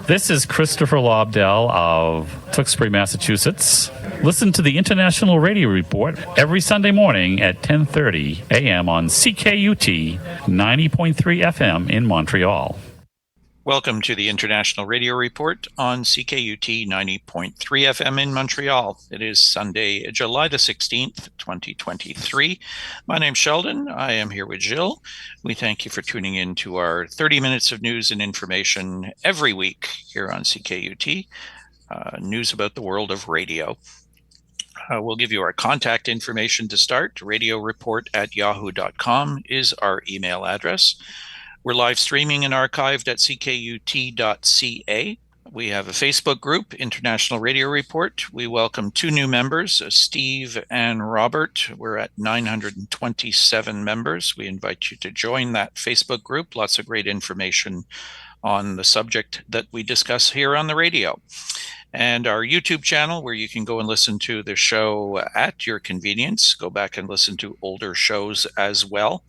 This is Christopher Lobdell of Tewksbury, Massachusetts. Listen to the International Radio Report every Sunday morning at 10:30 a.m. on CKUT 90.3 FM in Montreal. Welcome to the International Radio Report on CKUT 90.3 FM in Montreal. It is Sunday, July the 16th, 2023. My name's Sheldon. I am here with Jill. We thank you for tuning in to our 30 minutes of news and information every week here on CKUT, news about the world of radio. We'll give you our contact information to start. radioreport@yahoo.com is our email address. We're live streaming and archived at ckut.ca. We have a Facebook group, International Radio Report. We welcome 2 new members, Steve and Robert. We're at 927 members. We invite you to join that Facebook group. Lots of great information on the subject that we discuss here on the radio. And our YouTube channel, where you can go and listen to the show at your convenience. Go back and listen to older shows as well.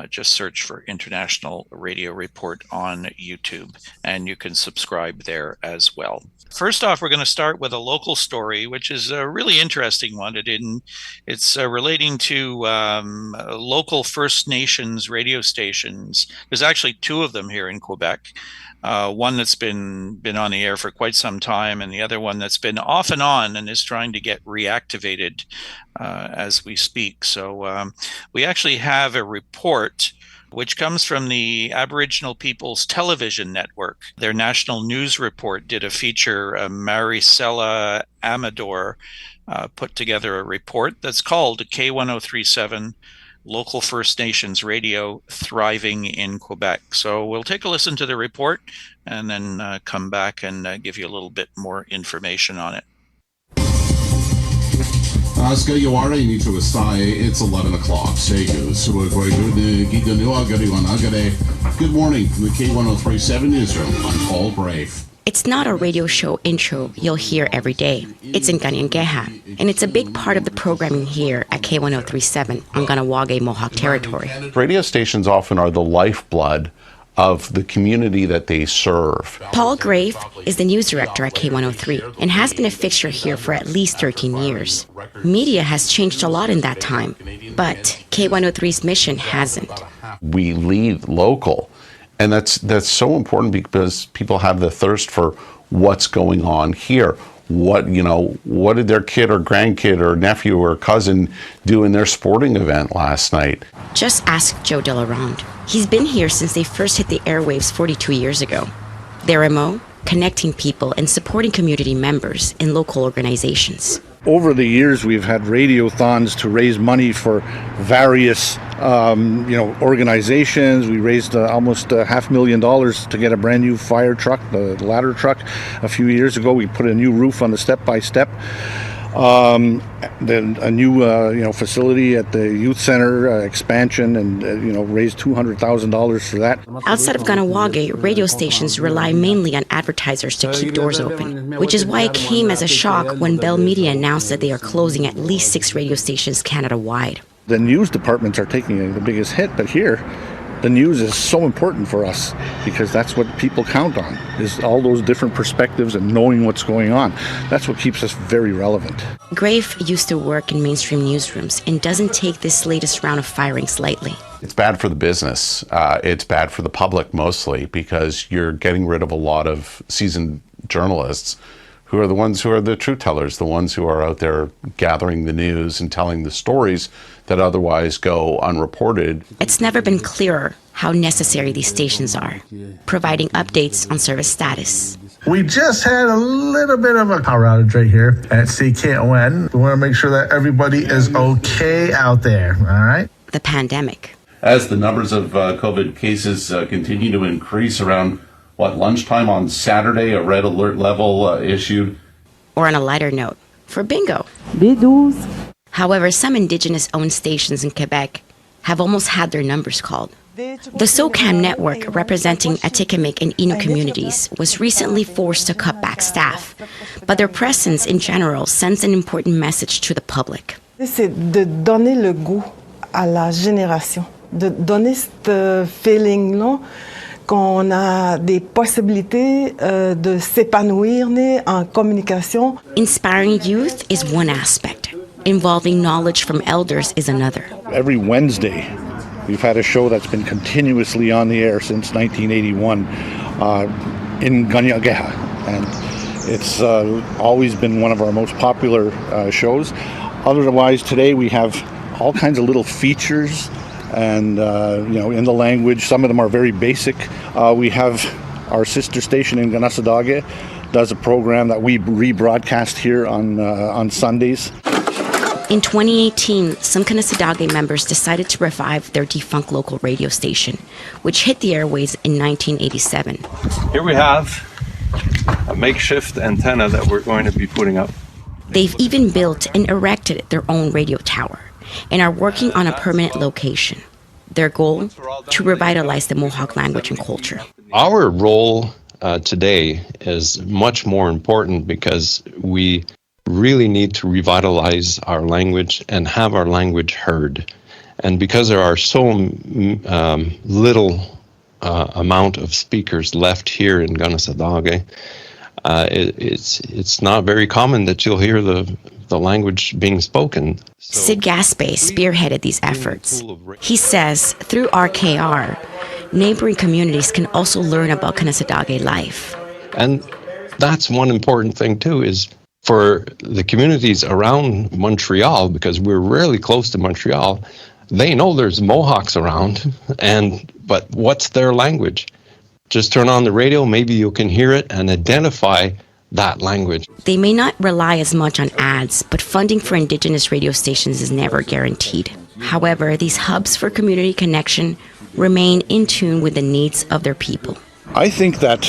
Just search for International Radio Report on YouTube, and you can subscribe there as well. First off, we're going to start with a local story, which is a really interesting one. It's relating to local First Nations radio stations. There's actually 2 of them here in Quebec. One that's been on the air for quite some time, and the other one that's been off and on and is trying to get reactivated as we speak. So we actually have a report which comes from the Aboriginal Peoples Television Network. Their national news report did a feature. Maricela Amador put together a report that's called K1037 Local First Nations Radio Thriving in Quebec. So we'll take a listen to the report and then come back and give you a little bit more information on it. It's 11 o'clock. Good morning from the K1037 newsroom. I'm Paul Brave. It's not a radio show intro you'll hear every day. It's in Kanien'keha, and it's a big part of the programming here at K1037 on Kahnawake Mohawk territory. Radio stations often are the lifeblood of the community that they serve. Paul Grave is the news director at K103 and has been a fixture here for at least 13 years. Media has changed a lot in that time, but K103's mission hasn't. We lead local, and that's so important because people have the thirst for what's going on here. What did their kid or grandkid or nephew or cousin do in their sporting event last night? Just ask Joe Delarond. He's been here since they first hit the airwaves 42 years ago. Their MO, connecting people and supporting community members in local organizations. Over the years, we've had radiothons to raise money for various, organizations. We raised almost $500,000 to get a brand new fire truck, the ladder truck. A few years ago, we put a new roof on the step-by-step. Then a new, facility at the youth center expansion, and raised $200,000 for that. Outside of Kahnawake, radio stations rely mainly on advertisers to keep doors open, which is why it came as a shock when Bell Media announced that they are closing at least 6 radio stations Canada-wide. The news departments are taking the biggest hit, but here, the news is so important for us because that's what people count on, is all those different perspectives and knowing what's going on. That's what keeps us very relevant. Grave used to work in mainstream newsrooms and doesn't take this latest round of firings lightly. It's bad for the business. It's bad for the public mostly because you're getting rid of a lot of seasoned journalists who are the ones who are the truth tellers, the ones who are out there gathering the news and telling the stories that otherwise go unreported. It's never been clearer how necessary these stations are, providing updates on service status. We just had a little bit of a power outage right here at CKON. We want to make sure that everybody is okay out there, all right? The pandemic. As the numbers of COVID cases continue to increase around, lunchtime on Saturday, a red alert level issued. Or on a lighter note, for bingo. However, some Indigenous-owned stations in Quebec have almost had their numbers called. The SOCAM network, representing Atikamekw and Innu communities, was recently forced to cut back staff, but their presence in general sends an important message to the public. C'est de donner le goût à la génération, de donner ce feeling-là qu'on a des possibilités de s'épanouir en communication. Inspiring youth is one aspect. Involving knowledge from elders is another. Every Wednesday, we've had a show that's been continuously on the air since 1981 in Ganyageha, and it's always been one of our most popular shows. Otherwise, today we have all kinds of little features and in the language. Some of them are very basic. We have our sister station in Ganasadage does a program that we rebroadcast here on Sundays. In 2018, some Kanisadage members decided to revive their defunct local radio station, which hit the airways in 1987. Here we have a makeshift antenna that we're going to be putting up. They've even built and erected their own radio tower and are working on a permanent location. Their goal? To revitalize the Mohawk language and culture. Our role today is much more important because we really need to revitalize our language and have our language heard. And because there are so little amount of speakers left here in Ganasadage, it's not very common that you'll hear the language being spoken. Sid Gaspé spearheaded these efforts. He says through RKR, neighboring communities can also learn about Kanisadage life. And that's one important thing too, is for the communities around Montreal, because we're really close to Montreal, they know there's Mohawks around, but what's their language? Just turn on the radio, maybe you can hear it and identify that language. They may not rely as much on ads, but funding for Indigenous radio stations is never guaranteed. However, these hubs for community connection remain in tune with the needs of their people. I think that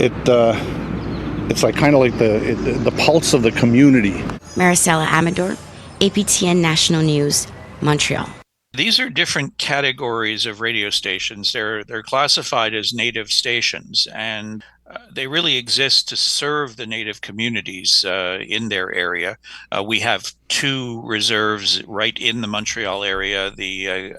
it's like kind of like the pulse of the community. Maricela Amador, APTN National News, Montreal. These are different categories of radio stations. They're classified as native stations, and they really exist to serve the native communities in their area. We have two reserves right in the Montreal area, the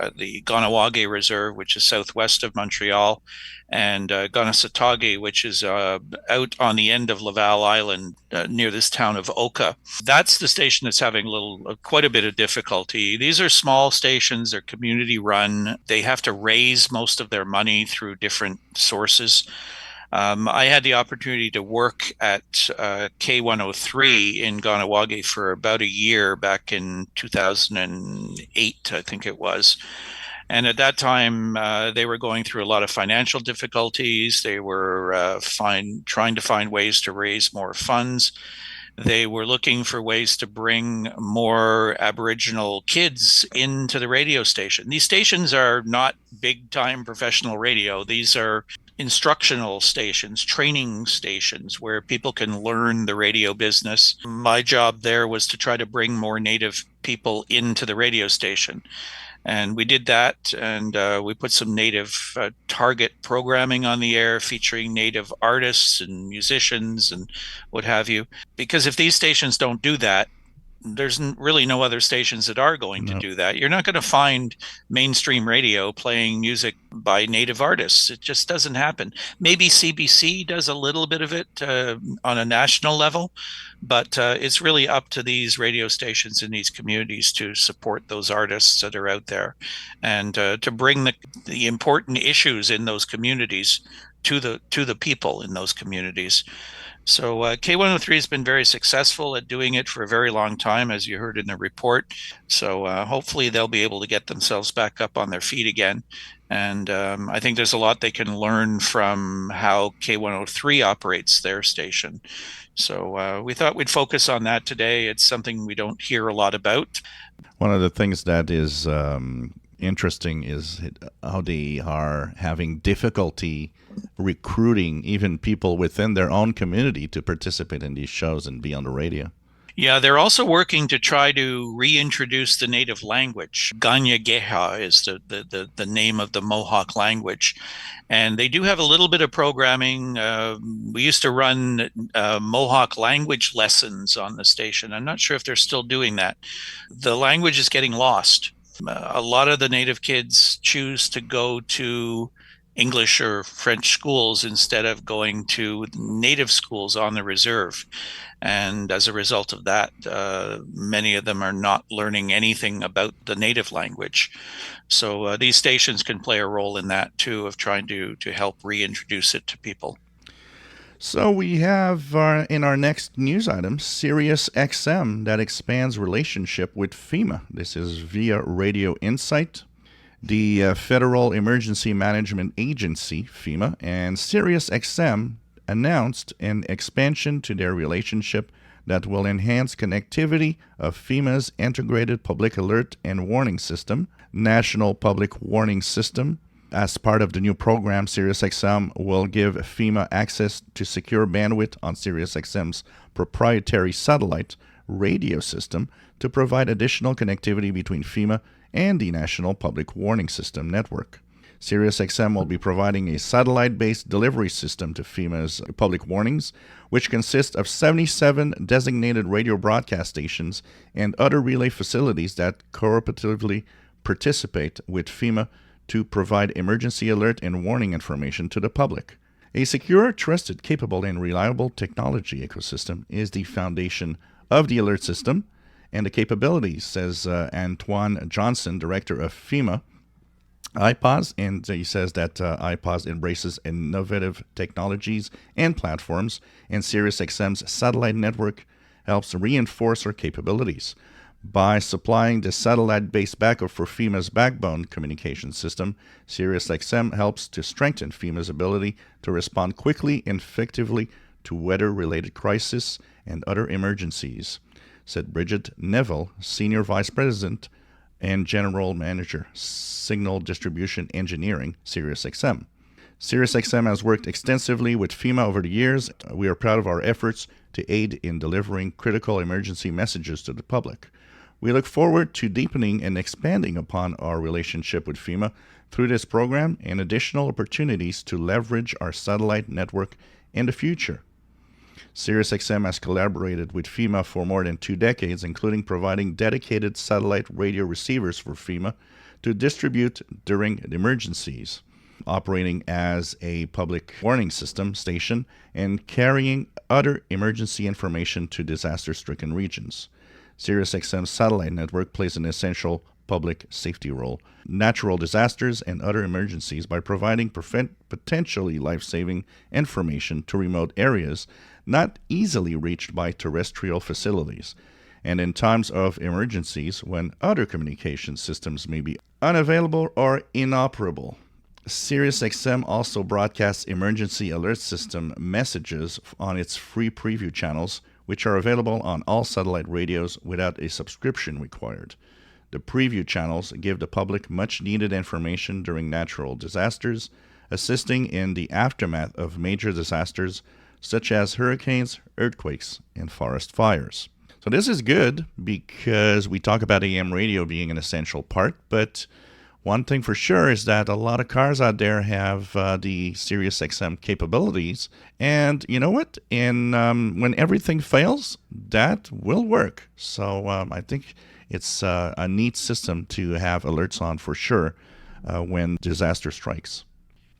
Ganawage Reserve, which is southwest of Montreal, and Ganasatage, which is out on the end of Laval Island near this town of Oka. That's the station that's having quite a bit of difficulty. These are small stations, they're community run. They have to raise most of their money through different sources. I had the opportunity to work at K103 in Ganawage for about a year back in 2008, I think it was. And at that time, they were going through a lot of financial difficulties. They were trying to find ways to raise more funds. They were looking for ways to bring more Aboriginal kids into the radio station. These stations are not big-time professional radio. These are instructional stations, training stations where people can learn the radio business. My job there was to try to bring more Native people into the radio station. And we did that, and we put some Native target programming on the air featuring Native artists and musicians and what have you. Because if these stations don't do that, there's really no other stations that are going to do that. You're not going to find mainstream radio playing music by Native artists. It just doesn't happen. Maybe CBC does a little bit of it on a national level, but it's really up to these radio stations in these communities to support those artists that are out there and to bring the important issues in those communities to the people in those communities. So K103 has been very successful at doing it for a very long time, as you heard in the report. So hopefully they'll be able to get themselves back up on their feet again. And I think there's a lot they can learn from how K103 operates their station. So we thought we'd focus on that today. It's something we don't hear a lot about. One of the things that is interesting is how they are having difficulty recruiting even people within their own community to participate in these shows and be on the radio. Yeah, they're also working to try to reintroduce the native language. Ganyageha is the name of the Mohawk language. And they do have a little bit of programming. We used to run Mohawk language lessons on the station. I'm not sure if they're still doing that. The language is getting lost. A lot of the native kids choose to go to English or French schools instead of going to native schools on the reserve. And as a result of that, many of them are not learning anything about the native language. So these stations can play a role in that too, of trying to help reintroduce it to people. So we have in our next news item, Sirius XM that expands relationship with FEMA. This is via Radio Insight. The Federal Emergency Management Agency, FEMA, and Sirius XM announced an expansion to their relationship that will enhance connectivity of FEMA's Integrated Public Alert and Warning System, National Public Warning System. As part of the new program, SiriusXM will give FEMA access to secure bandwidth on SiriusXM's proprietary satellite radio system to provide additional connectivity between FEMA and the National Public Warning System network. SiriusXM will be providing a satellite-based delivery system to FEMA's public warnings, which consists of 77 designated radio broadcast stations and other relay facilities that cooperatively participate with FEMA to provide emergency alert and warning information to the public. A secure, trusted, capable, and reliable technology ecosystem is the foundation of the alert system and the capabilities, says Antoine Johnson, director of FEMA IPAWS, and he says that IPAWS embraces innovative technologies and platforms, and SiriusXM's satellite network helps reinforce our capabilities. By supplying the satellite-based backup for FEMA's backbone communication system, SiriusXM helps to strengthen FEMA's ability to respond quickly and effectively to weather-related crises and other emergencies, said Bridget Neville, Senior Vice President and General Manager, Signal Distribution Engineering, SiriusXM. SiriusXM has worked extensively with FEMA over the years. We are proud of our efforts to aid in delivering critical emergency messages to the public. We look forward to deepening and expanding upon our relationship with FEMA through this program and additional opportunities to leverage our satellite network in the future. SiriusXM has collaborated with FEMA for more than 2 decades, including providing dedicated satellite radio receivers for FEMA to distribute during emergencies, operating as a public warning system station, and carrying other emergency information to disaster-stricken regions. SiriusXM's satellite network plays an essential public safety role, natural disasters, and other emergencies by providing potentially life-saving information to remote areas not easily reached by terrestrial facilities, and in times of emergencies when other communication systems may be unavailable or inoperable. SiriusXM also broadcasts emergency alert system messages on its free preview channels, which are available on all satellite radios without a subscription required. The preview channels give the public much-needed information during natural disasters, assisting in the aftermath of major disasters such as hurricanes, earthquakes, and forest fires. So this is good because we talk about AM radio being an essential part, but one thing for sure is that a lot of cars out there have the SiriusXM capabilities, and you know what? When everything fails, that will work. So I think it's a neat system to have alerts on for sure when disaster strikes.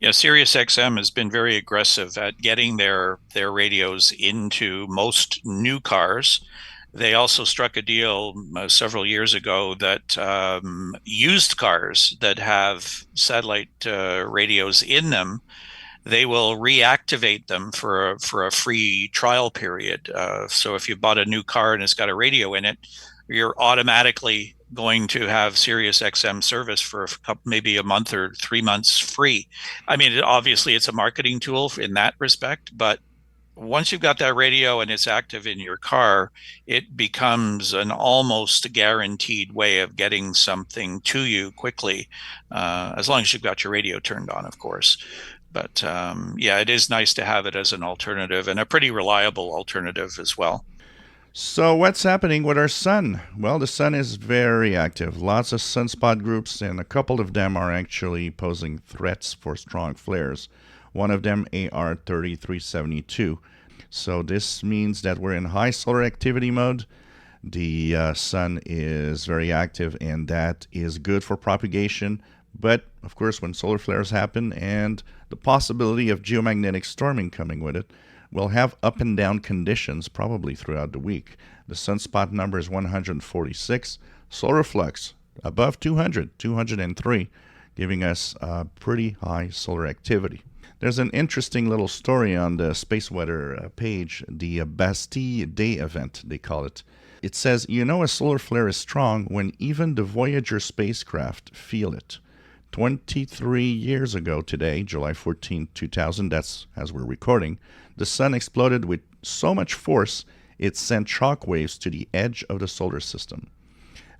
Yeah, SiriusXM has been very aggressive at getting their radios into most new cars. They also struck a deal several years ago that used cars that have satellite radios in them, they will reactivate them for a free trial period. So if you bought a new car and it's got a radio in it, you're automatically going to have SiriusXM service for maybe a month or 3 months free. I mean, obviously it's a marketing tool in that respect, but once you've got that radio and it's active in your car, it becomes an almost guaranteed way of getting something to you quickly, as long as you've got your radio turned on, of course. But yeah, it is nice to have it as an alternative, and a pretty reliable alternative as well. So what's happening with our sun? Well, the sun is very active. Lots of sunspot groups, and a couple of them are actually posing threats for strong flares. One of them, AR 3372. So this means that we're in high solar activity mode. The sun is very active, and that is good for propagation, But, of course, when solar flares happen and the possibility of geomagnetic storming coming with it, we'll have up and down conditions probably throughout the week. The sunspot number is 146. Solar flux above 200, 203, giving us pretty high solar activity. There's an interesting little story on the space weather page, the Bastille Day event, they call it. It says, a solar flare is strong when even the Voyager spacecraft feel it. 23 years ago today, July 14, 2000, that's as we're recording, the sun exploded with so much force it sent shock waves to the edge of the solar system.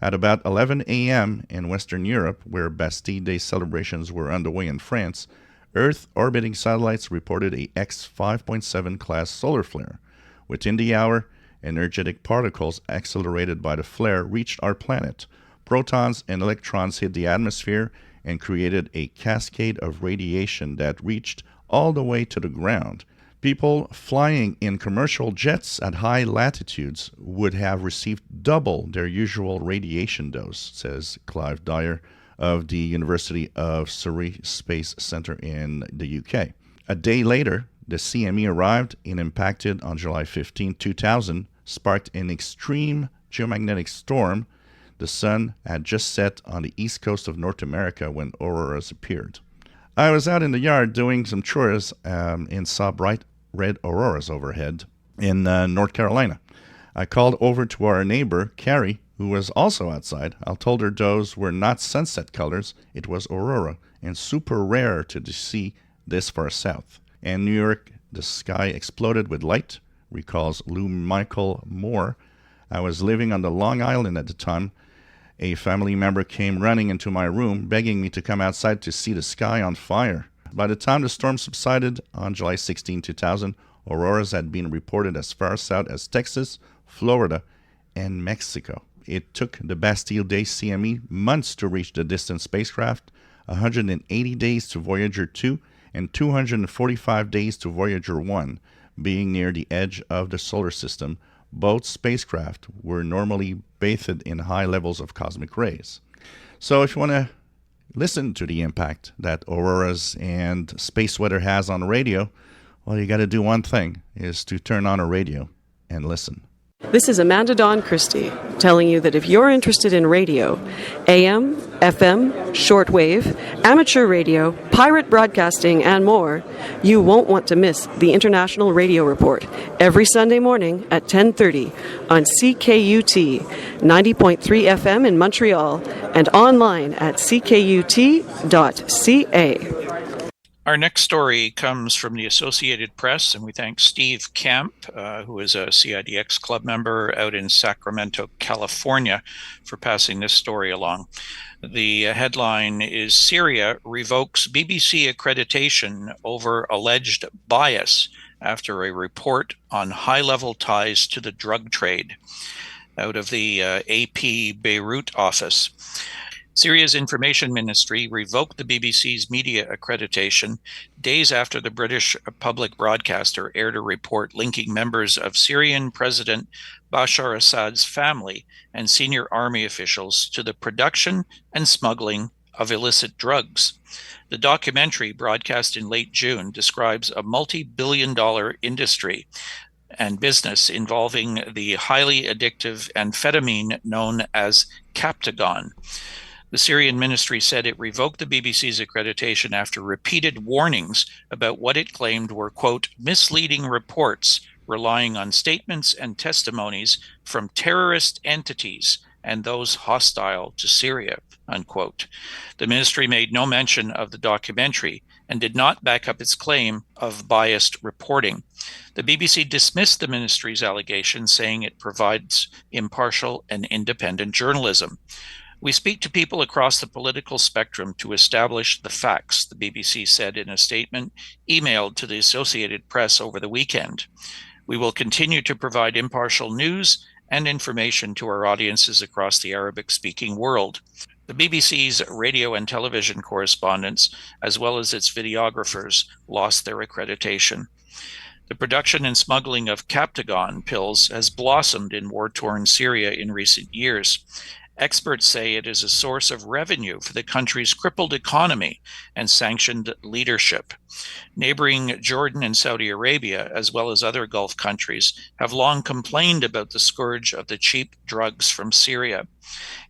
At about 11 a.m. in Western Europe, where Bastille Day celebrations were underway in France, Earth-orbiting satellites reported a X5.7 class solar flare. Within the hour, energetic particles accelerated by the flare reached our planet. Protons and electrons hit the atmosphere and created a cascade of radiation that reached all the way to the ground. People flying in commercial jets at high latitudes would have received double their usual radiation dose, says Clive Dyer of the University of Surrey Space Centre in the UK. A day later, the CME arrived and impacted on July 15, 2000, sparked an extreme geomagnetic storm. The sun had just set on the east coast of North America when auroras appeared. I was out in the yard doing some chores and saw bright red auroras overhead in North Carolina. I called over to our neighbor, Carrie, who was also outside. I told her those were not sunset colors, it was aurora, and super rare to see this far south. In New York, the sky exploded with light, recalls Lou Michael Moore. I was living on the Long Island at the time. A family member came running into my room, begging me to come outside to see the sky on fire. By the time the storm subsided on July 16, 2000, auroras had been reported as far south as Texas, Florida, and Mexico. It took the Bastille Day CME months to reach the distant spacecraft, 180 days to Voyager 2, and 245 days to Voyager 1, being near the edge of the solar system. Both spacecraft were normally bathed in high levels of cosmic rays. So if you want to listen to the impact that auroras and space weather has on the radio, well, you got to do one thing, is to turn on a radio and listen. This is Amanda Dawn Christie telling you that if you're interested in radio, AM, FM, shortwave, amateur radio, pirate broadcasting, and more, you won't want to miss the International Radio Report every Sunday morning at 10:30 on CKUT 90.3 FM in Montreal and online at ckut.ca. Our next story comes from the Associated Press, and we thank Steve Camp, who is a CIDX club member out in Sacramento, California, for passing this story along. The headline is Syria revokes BBC accreditation over alleged bias after a report on high-level ties to the drug trade, out of the AP Beirut office. Syria's information ministry revoked the BBC's media accreditation days after the British public broadcaster aired a report linking members of Syrian President Bashar Assad's family and senior army officials to the production and smuggling of illicit drugs. The documentary, broadcast in late June, describes a multi-billion-dollar industry and business involving the highly addictive amphetamine known as Captagon. The Syrian ministry said it revoked the BBC's accreditation after repeated warnings about what it claimed were, quote, misleading reports relying on statements and testimonies from terrorist entities and those hostile to Syria, unquote. The ministry made no mention of the documentary and did not back up its claim of biased reporting. The BBC dismissed the ministry's allegations, saying it provides impartial and independent journalism. We speak to people across the political spectrum to establish the facts, the BBC said in a statement emailed to the Associated Press over the weekend. We will continue to provide impartial news and information to our audiences across the Arabic-speaking world. The BBC's radio and television correspondents, as well as its videographers, lost their accreditation. The production and smuggling of Captagon pills has blossomed in war-torn Syria in recent years. Experts say it is a source of revenue for the country's crippled economy and sanctioned leadership. Neighboring Jordan and Saudi Arabia, as well as other Gulf countries, have long complained about the scourge of the cheap drugs from Syria.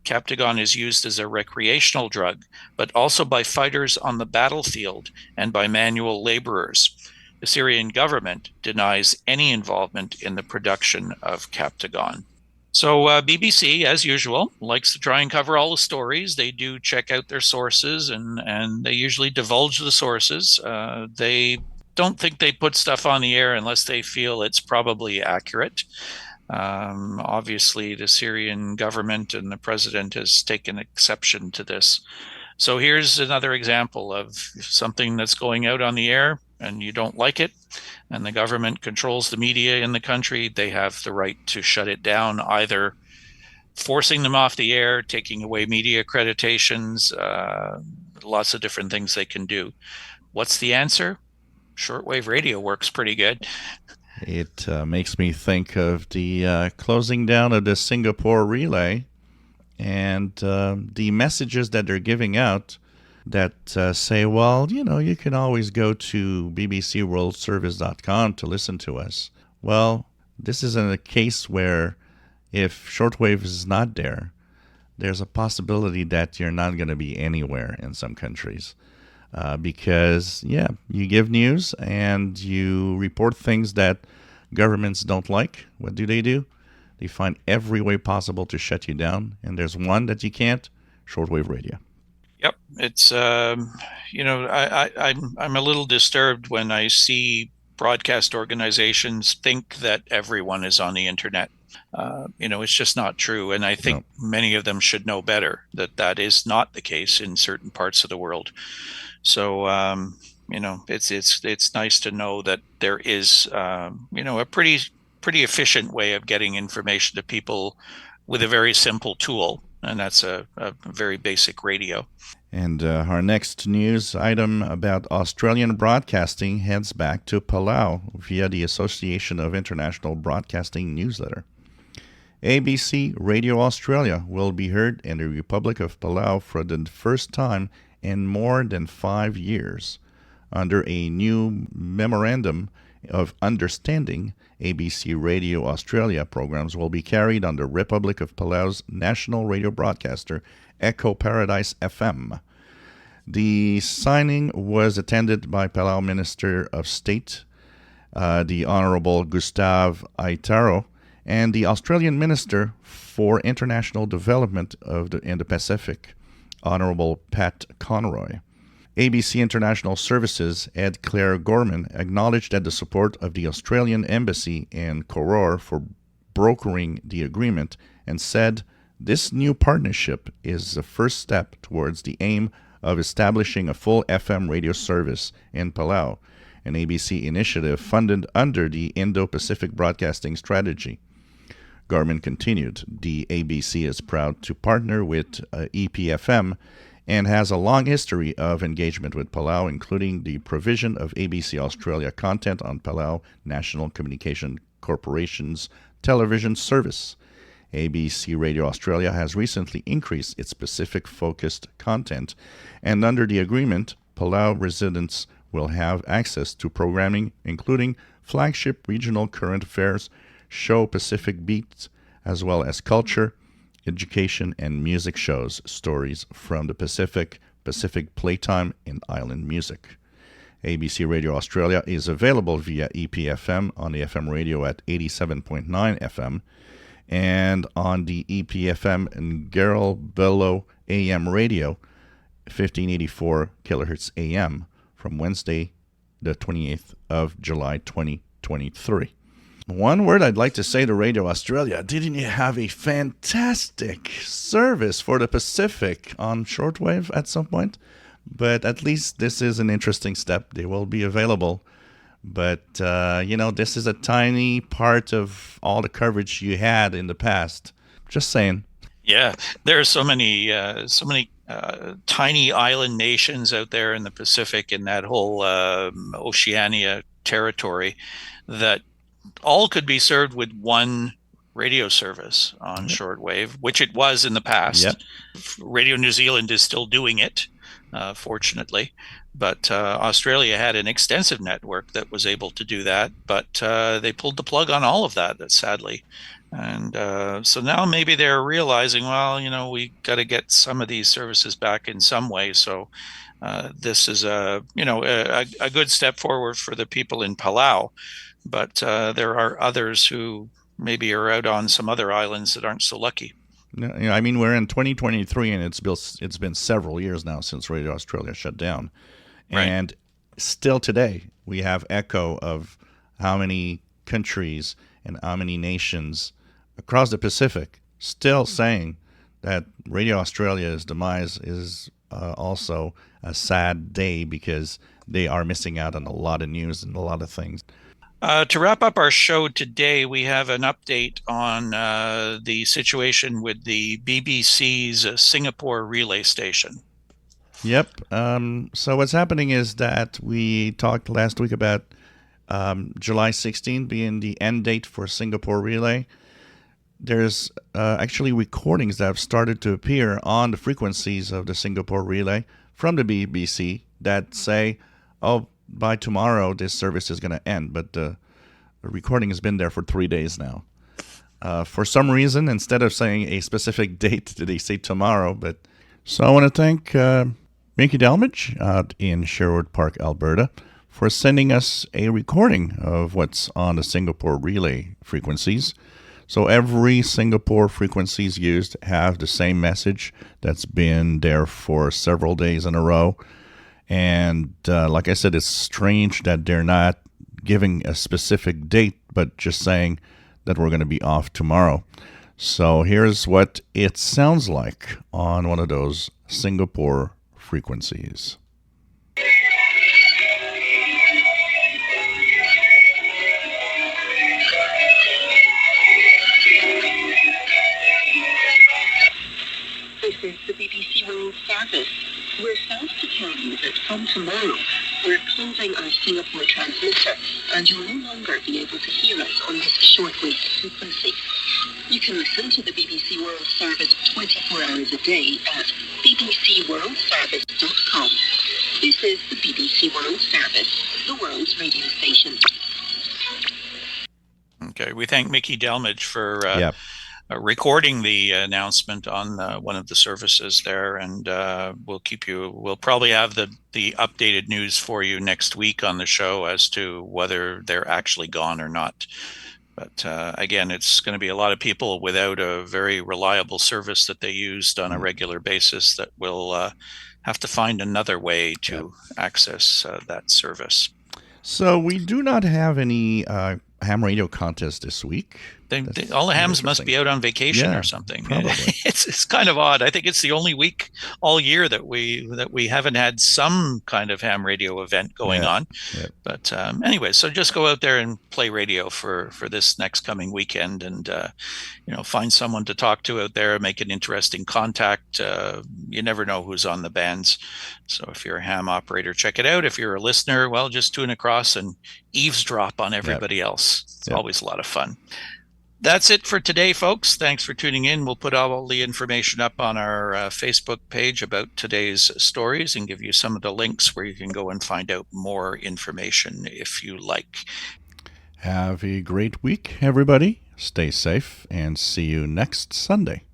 Captagon is used as a recreational drug, but also by fighters on the battlefield and by manual laborers. The Syrian government denies any involvement in the production of Captagon. So BBC, as usual, likes to try and cover all the stories. They do check out their sources, and they usually divulge the sources. They don't think they put stuff on the air unless they feel it's probably accurate. Obviously, the Syrian government and the president has taken exception to this. So here's another example of something that's going out on the air and you don't like it, and the government controls the media in the country. They have the right to shut it down, either forcing them off the air, taking away media accreditations, lots of different things they can do. What's the answer? Shortwave radio works pretty good. It makes me think of the closing down of the Singapore relay and the messages that they're giving out that say, well, you can always go to bbcworldservice.com to listen to us. Well, this is in a case where if shortwave is not there, there's a possibility that you're not going to be anywhere in some countries. Because, you give news and you report things that governments don't like. What do? They find every way possible to shut you down. And there's one that you can't, shortwave radio. Yep. It's, I'm a little disturbed when I see broadcast organizations think that everyone is on the internet. It's just not true. And I think many of them should know better that is not the case in certain parts of the world. So, it's nice to know that there is, a pretty efficient way of getting information to people with a very simple tool. And that's a very basic radio. And our next news item about Australian broadcasting heads back to Palau via the Association of International Broadcasting newsletter. ABC Radio Australia will be heard in the Republic of Palau for the first time in more than 5 years. Under a new memorandum of understanding, ABC Radio Australia programs will be carried on the Republic of Palau's national radio broadcaster, Echo Paradise FM. The signing was attended by Palau Minister of State, the Honorable Gustav Aitaro, and the Australian Minister for International Development in the Pacific, Honorable Pat Conroy. ABC International Services Ed Claire Gorman acknowledged that the support of the Australian Embassy in Koror for brokering the agreement and said this new partnership is the first step towards the aim of establishing a full FM radio service in Palau, an ABC initiative funded under the Indo-Pacific Broadcasting Strategy. Gorman continued, the ABC is proud to partner with EPFM and has a long history of engagement with Palau, including the provision of ABC Australia content on Palau National Communication Corporation's television service. ABC Radio Australia has recently increased its Pacific-focused content, and under the agreement, Palau residents will have access to programming including flagship regional current affairs, show Pacific Beats, as well as culture, education, and music shows, stories from the Pacific, Pacific Playtime, and Island Music. ABC Radio Australia is available via EPFM on the FM radio at 87.9 FM and on the EPFM and Garrelbello AM radio 1584 kHz AM from Wednesday, the 28th of July 2023. One word I'd like to say to Radio Australia, didn't you have a fantastic service for the Pacific on shortwave at some point? But at least this is an interesting step. They will be available. But, this is a tiny part of all the coverage you had in the past. Just saying. Yeah, there are so many tiny island nations out there in the Pacific, in that whole Oceania territory, that all could be served with one radio service on shortwave, which it was in the past. Yep. Radio New Zealand is still doing it, fortunately. But Australia had an extensive network that was able to do that, but they pulled the plug on all of that, sadly. And so now maybe they're realizing, well, we got to get some of these services back in some way. So this is a good step forward for the people in Palau. But there are others who maybe are out on some other islands that aren't so lucky. I mean, we're in 2023, and it's been several years now since Radio Australia shut down. Right. And still today, we have echo of how many countries and how many nations across the Pacific still saying that Radio Australia's demise is also a sad day because they are missing out on a lot of news and a lot of things. To wrap up our show today, we have an update on the situation with the BBC's Singapore relay station. Yep. So what's happening is that we talked last week about July 16 being the end date for Singapore relay. There's actually recordings that have started to appear on the frequencies of the Singapore relay from the BBC that say, by tomorrow, this service is going to end. But the recording has been there for 3 days now. For some reason, instead of saying a specific date, they say tomorrow. So I want to thank Mickey Delmage out in Sherwood Park, Alberta, for sending us a recording of what's on the Singapore relay frequencies. So every Singapore frequencies used have the same message that's been there for several days in a row. And like I said, it's strange that they're not giving a specific date, but just saying that we're going to be off tomorrow. So here's what it sounds like on one of those Singapore frequencies. This is the BBC World Service. We're sad to tell you that from tomorrow, we're closing our Singapore transmitter, and you'll no longer be able to hear us on this shortwave frequency. You can listen to the BBC World Service 24 hours a day at bbcworldservice.com. This is the BBC World Service, the world's radio station. Okay, we thank Mickey Delmage for recording the announcement on one of the services there, and we'll probably have the updated news for you next week on the show as to whether they're actually gone or not. But again, it's going to be a lot of people without a very reliable service that they used on a regular basis that will have to find another way to access that service. So we do not have any ham radio contest this week. All the hams must be out on vacation or something. Probably. It's kind of odd. I think it's the only week all year that we haven't had some kind of ham radio event going on. Yeah. But anyway, so just go out there and play radio for this next coming weekend, and find someone to talk to out there, make an interesting contact. You never know who's on the bands. So if you're a ham operator, check it out. If you're a listener, well, just tune across and eavesdrop on everybody else. It's always a lot of fun. That's it for today, folks. Thanks for tuning in. We'll put all the information up on our Facebook page about today's stories and give you some of the links where you can go and find out more information if you like. Have a great week, everybody. Stay safe, and see you next Sunday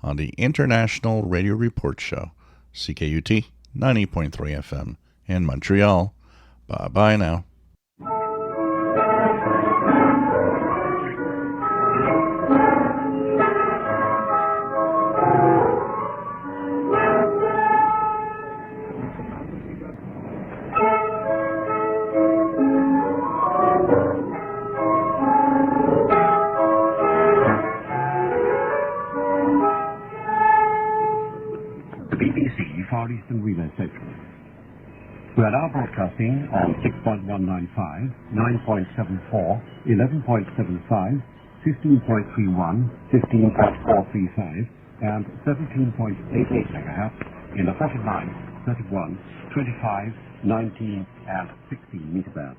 on the International Radio Report Show, CKUT 90.3 FM in Montreal. Bye-bye now. Far Eastern Relay Station. We are now broadcasting on 6.195, 9.74, 11.75, 15.31, 15.435, and 17.88 MHz in the 49, 31, 25, 19, and 16 meter bands.